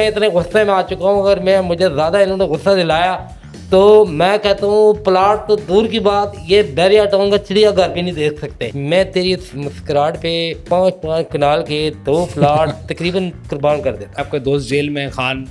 میں اتنے غصے میں آ چکا ہوں، اگر مجھے زیادہ انہوں نے غصہ دلایا تو میں کہتا ہوں پلاٹ تو دور کی بات، یہ بیریا ٹاؤن کا چڑیا گھر بھی نہیں دیکھ سکتے۔ میں تیری مسکراہٹ پہ 5 کنال کے 2 پلاٹ تقریباً قربان کر دیتا۔ آپ کا دوست جیل میں خان،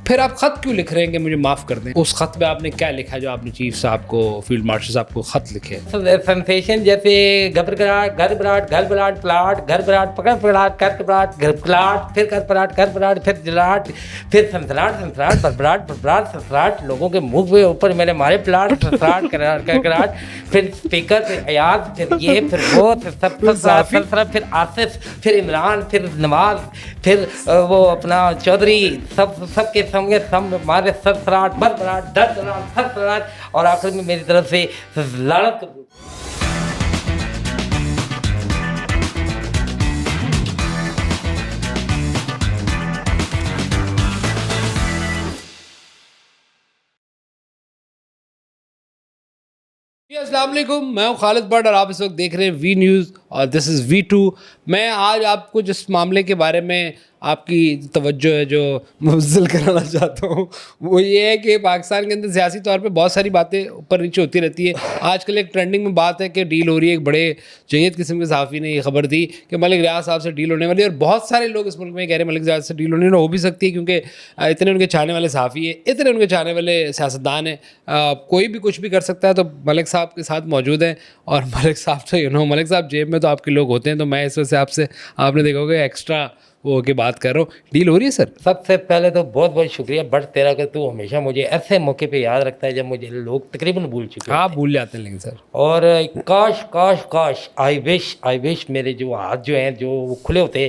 پھر آپ خط کیوں لکھ رہے ہیں کہ مجھے معاف کر دیں؟ اس خط میں آپ نے کیا لکھا جو آپ نے چیف صاحب کو، فیلڈ مارشل صاحب کو خط لکھے؟ سنسیشن جیسے گھبراہٹ، گھر براٹ، گھر براٹ، پلاٹ، گھر براٹ، پکڑ پلاٹ، کر پلاٹ، گھر پلاٹ، پھر کر پلاٹ، کر پلاٹ، پھر جلاٹ، پھر سنسراٹ، سنسراٹ، بربراٹ، بربراٹ، سنسراٹ، لوگوں کے منہ پہ اوپر میں نے مارے پلاٹ، سنسراٹ، کرکراٹ، پھر اسپیکر، پھر ایاز، پھر یہ، پھر وہ، سنسرا، پھر آصف، پھر عمران، پھر نواز، پھر وہ اپنا چودھری، سب کے سمجھے سب مارے سرسراٹ، بربراٹ، ڈربراٹ، سرسراٹ، اور آخر میں میری طرف سے لعنت۔ السلام علیکم، میں ہوں خالد بٹ اور آپ اس وقت دیکھ رہے ہیں وی نیوز اور دس از V2۔ میں آج آپ کو جس معاملے کے بارے میں آپ کی توجہ ہے جو مبذل کرانا چاہتا ہوں وہ یہ ہے کہ پاکستان کے اندر سیاسی طور پہ بہت ساری باتیں اوپر نیچے ہوتی رہتی ہے۔ آج کل ایک ٹرینڈنگ میں بات ہے کہ ڈیل ہو رہی ہے، ایک بڑے جید قسم کے صحافی نے یہ خبر دی کہ ملک ریاض صاحب سے ڈیل ہونے والی ہے، اور بہت سارے لوگ اس ملک میں کہہ رہے ہیں ملک ریاض سے ڈیل ہونے ہو بھی سکتی ہے کیونکہ اتنے ان کے چاہنے والے صحافی ہیں، اتنے ان کے چاہنے والے سیاستدان ہیں، کوئی بھی کچھ بھی کر سکتا ہے۔ تو ملک صاحب کے ساتھ موجود ہیں اور ملک صاحب تو ملک صاحب جیب میں تو آپ کے لوگ ہوتے ہیں، تو میں اس وجہ سے آپ سے، آپ نے دیکھا ہوگا ایکسٹرا وہ کے بات کر رہا ہوں۔ ڈیل ہو رہی ہے سر؟ سب سے پہلے تو بہت بہت شکریہ بٹ تیرا کہ تو ہمیشہ مجھے ایسے موقع پہ یاد رکھتا ہے جب مجھے لوگ تقریباً بھول چکے ہیں۔ آپ بھول جاتے ہیں لیکن سر، اور کاش کاش کاش آئی وش میرے جو ہاتھ جو ہیں جو وہ کھلے ہوتے،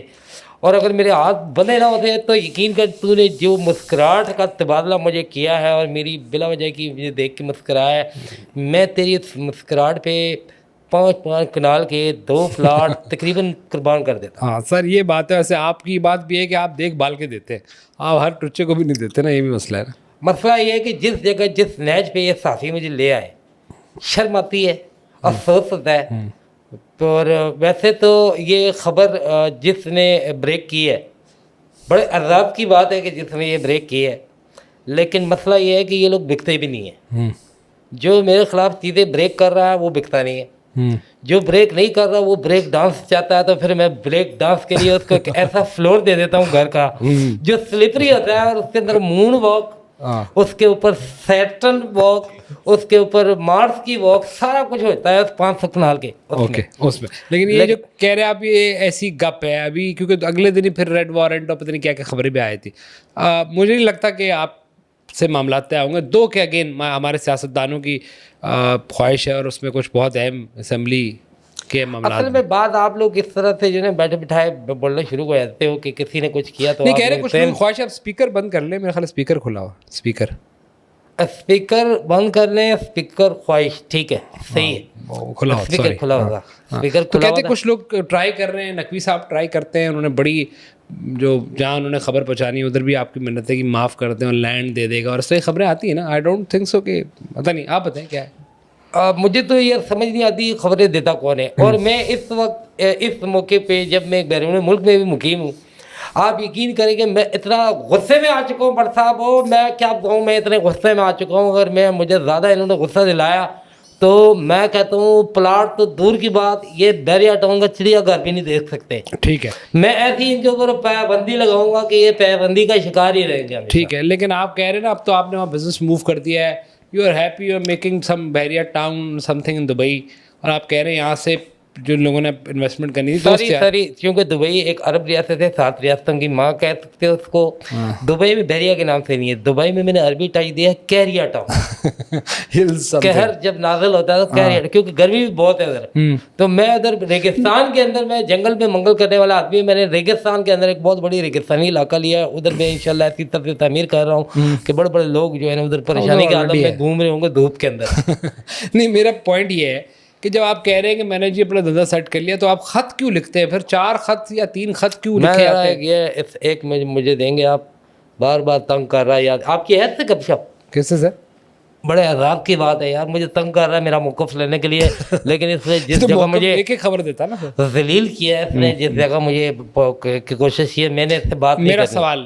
اور اگر میرے ہاتھ بندے نہ ہوتے تو یقین کر تو نے جو مسکراہٹ کا تبادلہ مجھے کیا ہے اور میری بلا وجہ کی مجھے دیکھ کے مسکرایا ہے، میں تیری مسکراہٹ پہ 5 کنال کے 2 پلاٹ تقریباً قربان کر دیتا۔ ہاں سر یہ بات ہے۔ ویسے آپ کی بات بھی ہے کہ آپ دیکھ بھال کے دیتے ہیں، آپ ہر ٹچے کو بھی نہیں دیتے نا، یہ بھی مسئلہ ہے نا۔ مسئلہ یہ ہے کہ جس جگہ جس نیچ پہ یہ صحافی مجھے لے آئے، شرم آتی ہے، افسوس ہوتا ہے۔ اور ویسے تو یہ خبر جس نے بریک کی ہے، بڑے عذاب کی بات ہے کہ جس نے یہ بریک کی ہے، لیکن مسئلہ یہ ہے کہ یہ لوگ بکتے بھی نہیں ہیں۔ جو میرے خلاف چیزیں بریک کر رہا ہے وہ بکتا نہیں ہے، جو بریک نہیں کر رہا وہ بریک ڈانس چاہتا ہے، تو پھر میں بریک ڈانس کے لیے اس کو ایک ایسا فلور دے دیتا ہوں گھر کا جو سلپری ہوتا ہے، اور اس کے اندر مون واک، اس کے اوپر سیٹرن واک، اس کے اوپر مارس کی واک، سارا کچھ ہوتا ہے اس 500 کنال کے اوکے اس میں۔ لیکن یہ جو کہہ رہے ہیں آپ یہ ایسی گپ ہے ابھی، کیونکہ اگلے دن ہی پھر ریڈ وارنٹ اور پتہ نہیں کیا کیا خبریں بھی آئی تھی۔ مجھے نہیں لگتا کہ آپ سے معاملات طے ہوں گے، دو کہ اگین ہمارے سیاستدانوں کی خواہش ہے اور اس میں کچھ بہت اہم اسمبلی کے معاملات۔ اصل میں بات آپ لوگ اس طرح سے جو ہے بیٹھے بٹھائے بولنا شروع ہو جاتے ہو کہ کسی نے کچھ کیا تو نہیں کہہ رہے کچھ لوگ خواہش ہے، آپ اسپیکر بند کر لیں، میرا خیال اسپیکر کھلا ہوا، اسپیکر بند کر لیں، اسپیکر خواہش ٹھیک ہے، صحیح ہے، کھلا اسپیکر کھلا ہوگا، اسپیکر تو کھلا کہتے ہوگا۔ کچھ لوگ ٹرائی کر رہے ہیں، نقوی صاحب ٹرائی کرتے ہیں، انہوں نے بڑی جو جہاں انہوں نے خبر پہنچانی ادھر بھی آپ کی منت ہے کہ معاف کر دیں اور لینڈ دے دے گا، اور اس طرح خبریں آتی ہیں نا۔ آئی ڈونٹ تھنک سو کہ پتہ نہیں، آپ بتائیں کیا ہے۔ مجھے تو یہ سمجھ نہیں آتی خبریں دیتا کون ہے، اور میں اس وقت اس موقع پہ جب میں بیرون ملک میں بھی مقیم ہوں، آپ یقین کریں کہ میں اتنا غصے میں آ چکا ہوں بٹ صاحب، میں کیا کہوں، میں اتنے غصے میں آ چکا ہوں، اگر مجھے زیادہ انہوں نے غصہ دلایا تو میں کہتا ہوں پلاٹ تو دور کی بات، یہ بیریا ٹاؤن کا چڑیا گھر بھی نہیں دیکھ سکتے۔ ٹھیک ہے، میں ایسی ان کے اوپر پابندی لگاؤں گا کہ یہ پابندی کا شکار ہی رہیں گے۔ ٹھیک ہے، لیکن آپ کہہ رہے ہیں نا اب تو آپ نے وہاں بزنس موو کر دیا ہے، you are happy, you are making some barrier town something in Dubai, اور آپ کہہ رہے ہیں یہاں سے جو لوگوں نے انویسٹمنٹ کرنی تھی ساری کیونکہ دبئی ایک عرب ریاست ہے، 7 ریاستوں کی ماں کہہ سکتے اس کو۔ دبئی میں بیریا کے نام سے نہیں ہے، دبئی میں نے عربی ٹچ دیا ہے کیریا ٹاؤن، قہر جب نازل ہوتا ہے تو کیریا، کیونکہ گرمی بھی بہت ہے ادھر۔ تو میں ادھر ریگستان کے اندر، میں جنگل میں منگل کرنے والا آدمی، میں نے ریگستان کے اندر ایک بہت بڑی ریگستانی علاقہ لیا ہے، ادھر میں انشاءاللہ ایسی طرح سے تعمیر کر رہا ہوں کہ بڑے بڑے لوگ جو ہے نا ادھر پریشانی کے عالم میں گھوم رہے ہوں گے دھوپ کے اندر۔ نہیں، میرا پوائنٹ یہ ہے کہ جب آپ کہہ رہے ہیں کہ میں نے جی اپنا دھندا سیٹ کر لیا، تو آپ خط کیوں لکھتے ہیں پھر؟ 4 خط یا 3 خط کیوں لکھے آتے ہیں؟ یہ ایک مجھے دیں گے، آپ بار بار تنگ کر رہا ہے یار، آپ کی حید سے گپ شپ کس سے سر؟ بڑے عذاب کی بات ہے یار، مجھے تنگ کر رہا ہے میرا موقف لینے کے لیے، لیکن اس نے جس جگہ مجھے ایک ایک خبر دیتا نا ذلیل کیا ہے، اس نے جس جگہ مجھے کوشش کی ہے، میں نے اس سے بات نہیں میرا کرنی۔ سوال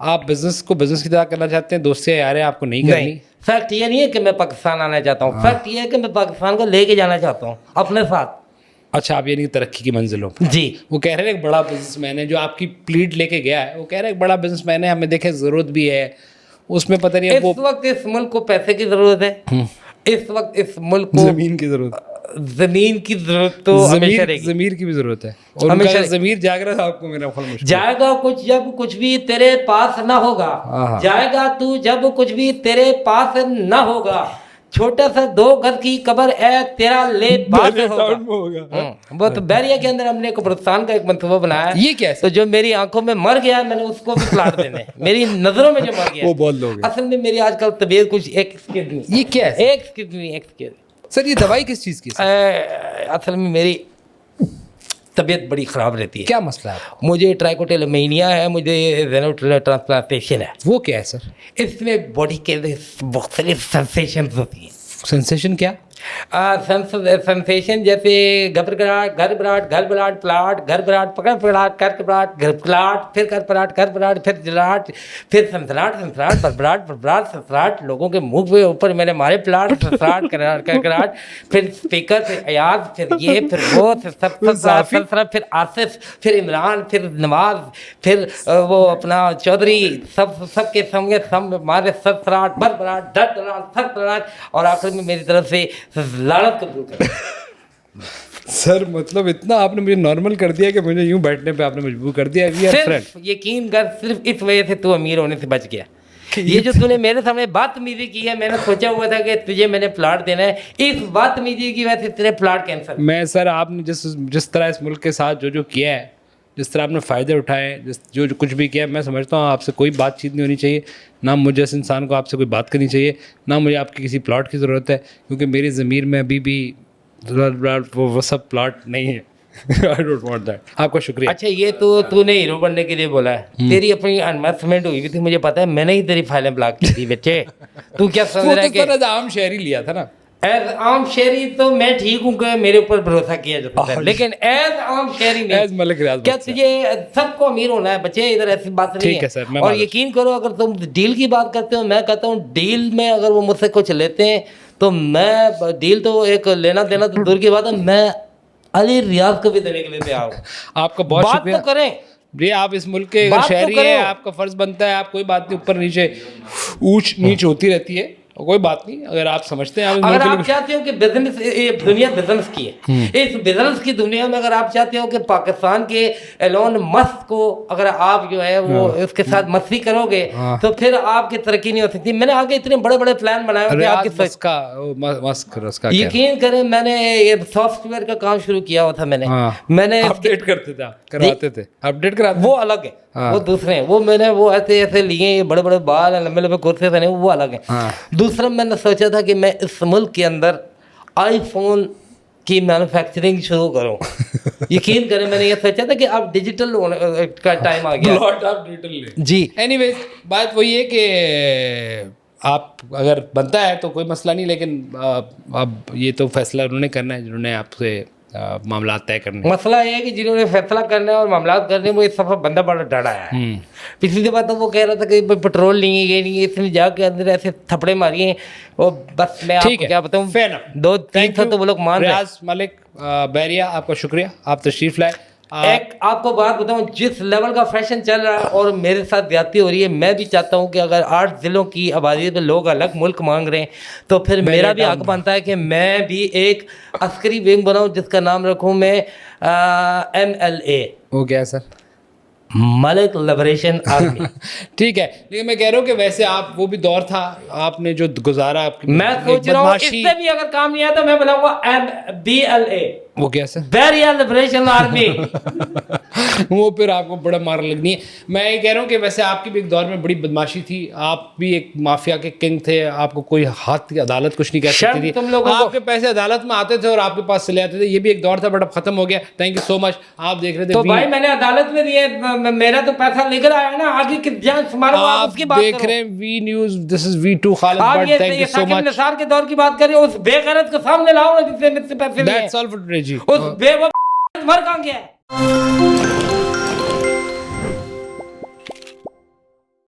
آپ بزنس کو بزنس کی طرح کرنا چاہتے ہیں, دوستیاں یاریں آپ کو نہیں کرنی. فیکٹ یہ نہیں ہے کہ میں پاکستان آنا چاہتا ہوں, فیکٹ یہ ہے کہ میں پاکستان کو لے کے جانا چاہتا ہوں اپنے ساتھ. اچھا, آپ یعنی ترقی کی منزلوں. جی, وہ کہہ رہے ہیں ایک بڑا بزنس مین ہے جو آپ کی پلیٹ لے کے گیا ہے, وہ کہہ رہے ہیں ایک بڑا بزنس مین ہے, ہمیں دیکھیں ضرورت بھی ہے اس میں, پتہ نہیں اس وقت اس ملک کو پیسے کی ضرورت ہے, اس وقت اس ملک کو زمین کی ضرورت, زمین کی ضرورت تو ہمیشہ رہے گی, ضمیر کی بھی ضرورت ہے. اور ان کا ضمیر جاگ رہا ہے آپ کو, میرا خیال مشکل جائے گا کچھ جب کچھ بھی تیرے پاس نہ ہوگا, جائے گا تو جب کچھ بھی تیرے پاس نہ ہوگا, چھوٹا سا 2 گز کی قبر ہے تیرا لے باس ہوگا. وہ تو بحریہ کے اندر ہم نے قبرستان کا ایک منصوبہ بنایا ہے. یہ کیا ہے؟ تو جو میری آنکھوں میں مر گیا میں نے اس کو بھی پلاٹ دینے, میری نظروں میں جو مر گیا وہ بہت لوگ اصل میں میری آج کل طبیعت کچھ یہ کیا ہے ایک سر؟ یہ دوائی کس چیز کی؟ اصل میں میری طبیعت بڑی خراب رہتی ہے. کیا مسئلہ ہے؟ مجھے ٹرائکوٹیلومینیا ہے, مجھے زینو ٹرانسپلانٹیشن ہے. وہ کیا ہے سر؟ اس میں باڈی کے مختلف سینسیشنز ہوتی ہیں. سینسیشن کیا؟ سینسیشن جیسے گھبراہٹ, گھر پلاٹ, پکڑ پلاٹ, کر پلاٹ, گھر پلاٹ, پھر کر پلاٹ, پھر جلاٹ, پھر سنسراٹ, بربراٹ, سنسراٹ, لوگوں کے منہ پہ اوپر میں نے مارے پلاٹ, سنسراٹ, کراٹ, پھر اسپیکر, پھر ایاز, پھر یہ, پھر وہ, پھر آصف, پھر عمران, پھر نواز, پھر وہ اپنا چودھری, سب کے سنگے سب مارے سنسراٹ, بربراٹ, سنسراٹ, اور آخر میں میری طرف سے لعنت قبول کر. سر مطلب اتنا آپ نے مجھے نارمل کر دیا کہ مجھے یوں بیٹھنے پہ آپ نے مجبور کر دیا. صرف یقین کر, صرف اس وجہ سے تو امیر ہونے سے بچ گیا. یہ جو تو نے میرے سامنے بدتمیزی کی ہے, میں نے سوچا ہوا تھا کہ تجھے میں نے پلاٹ دینا ہے, اس بدتمیزی کی وجہ سے تیرے پلاٹ کینسل. میں سر آپ نے جس طرح اس ملک کے ساتھ جو کیا ہے, جس طرح آپ نے فائدے اٹھائے, جو کچھ بھی کیا, میں سمجھتا ہوں آپ سے کوئی بات چیت نہیں ہونی چاہیے, نہ مجھے اس انسان کو آپ سے کوئی بات کرنی چاہیے, نہ مجھے آپ کی کسی پلاٹ کی ضرورت ہے, کیونکہ میری ضمیر میں ابھی بھی وہ سب پلاٹ نہیں ہے. I don't want that. آپ کا شکریہ. اچھا, یہ تو نے ہیرو بننے کے لیے بولا ہے, تیری اپنی انویسٹمنٹ ہوئی تھی, مجھے پتا ہے, میں نے ہی تیری فائلیں بلاک کی تھی بچے. تو کیا سمجھ رہا ہے کہ عام شہری لیا تھا نا؟ ایز عام شہری تو میں ٹھیک ہوں کہ میرے اوپر بھروسہ کیا جاتا ہے, لیکن ایز عام شہری نہیں, ایز ملک ریاض. کیا تجھے سب کو امیر ہونا ہے بچے؟ ادھر ایسی بات نہیں ہے. اور یقین کرو, اگر تم ڈیل کی بات کرتے ہو, میں کہتا ہوں ڈیل میں اگر وہ مجھ سے کچھ لیتے ہیں تو میں ڈیل تو ایک لینا دینا تو دور کی بات ہے, میں علی ریاض کو بھی دینے کے لیے تیار ہوں. آپ کا بہت شکریہ. بات تو کریں جی, آپ اس ملک کے شہری ہیں, آپ کا فرض بنتا ہے, آپ کوئی بات نہیں, اوپر نیچے اونچ نیچ ہوتی رہتی ہے, کوئی بات نہیں. اگر آپ سمجھتے ہیں, اگر آپ چاہتے ہو کہ بزنس, دنیا بزنس کی ہے, اس بزنس کی دنیا میں اگر آپ چاہتے ہو کہ پاکستان کے ایلون مسک کو اگر آپ جو ہے وہ اس کے ساتھ مستی کرو گے تو پھر آپ کی ترقی نہیں ہو سکتی. میں نے آگے اتنے بڑے بڑے پلان بنائے ہوئے آپ کی, یقین کریں میں نے یہ سافٹ ویئر کا کام شروع کیا ہوا تھا, میں نے اپڈیٹ کرتے تھے, کراتے تھے, اپڈیٹ کراتے. وہ الگ ہے, وہ دوسرے ہیں, وہ میں نے وہ ایسے لیے, یہ بڑے بڑے بال ہیں, لمبے لمبے کرتے تھے, وہ الگ ہیں. دوسرا میں نے سوچا تھا کہ میں اس ملک کے اندر آئی فون کی مینوفیکچرنگ شروع کروں. یقین کریں میں نے یہ سوچا تھا کہ اب ڈیجیٹل کا ٹائم آ گیا. جی, اینی ویز بات وہی ہے کہ آپ اگر بنتا ہے تو کوئی مسئلہ نہیں, لیکن اب یہ تو فیصلہ انہوں نے کرنا ہے جنہوں نے آپ سے معاملات طے کرنے. مسئلہ یہ ہے کہ جنہوں نے فیصلہ کرنا ہے اور معاملات کرنے میں اس دفعہ بندہ بڑا ڈرا ہے. پچھلی دفعہ تو وہ کہہ رہا تھا کہ پٹرول نہیں ہے, یہ نہیں ہے, اس نے جا کے اندر ایسے تھپڑے ماری ہیں, وہ بس میں آپ کو کیا بتاؤں, 2-3 تھا تو وہ لوگ مان رہے. ریاض ملک بحریہ, آپ کا شکریہ, آپ تشریف لائے. ایک آپ کو بات بتاؤں, جس لیول کا فیشن چل رہا ہے اور میرے ساتھ زیادتی ہو رہی ہے, میں بھی چاہتا ہوں کہ اگر 8 ضلعوں کی آبادی پہ لوگ الگ ملک مانگ رہے ہیں تو پھر میرا بھی حق بنتا ہے کہ میں بھی ایک عسکری ونگ بناؤں جس کا نام رکھوں میں MLA. وہ کیا ہے سر؟ ملک لبریشن آرمی. ٹھیک ہے, لیکن میں کہہ رہا ہوں کہ ویسے آپ وہ بھی دور تھا آپ نے جو گزارا, آپ کی میں سوچ رہا ہوں اس سے بھی اگر کام نہیں آیا تو میں بناؤں گا BLA. وہ کیا سر؟ بحریہ لبریشن آرمی. وہ پھر آپ کو بڑا مار لگنی ہے. میں یہ کہہ رہا ہوں کہ ویسے آپ کی بھی ایک دور میں بڑی بدماشی تھی, آپ بھی ایک مافیا کے کنگ تھے, آپ کو کوئی ہاتھ کی عدالت کچھ نہیں کہہ سکتی تھی, آپ کے پیسے عدالت میں آتے تھے اور آپ کے پاس چلے آتے تھے. یہ بھی ایک دور تھا, بٹ اب ختم ہو گیا. تھینک یو سو مچ. آپ دیکھ رہے تھے تو بھائی میں نے عدالت میں دیے, میرا تو پیسہ نکل آیا نا, آگے کی جان سنبھالو, آپ اس کی بات دیکھ رہے ہیں We News, this is V2 Khalid Butt. Thank you so much. Nisar کے دور کی بات کر رہے ہو, اس بے غیرت کو سامنے لاؤ نا جس سے مجھ سے پیسے لیے. دیٹس آل فار ٹوڈے جی. اس بے وقت مر کہاں گیا ہے.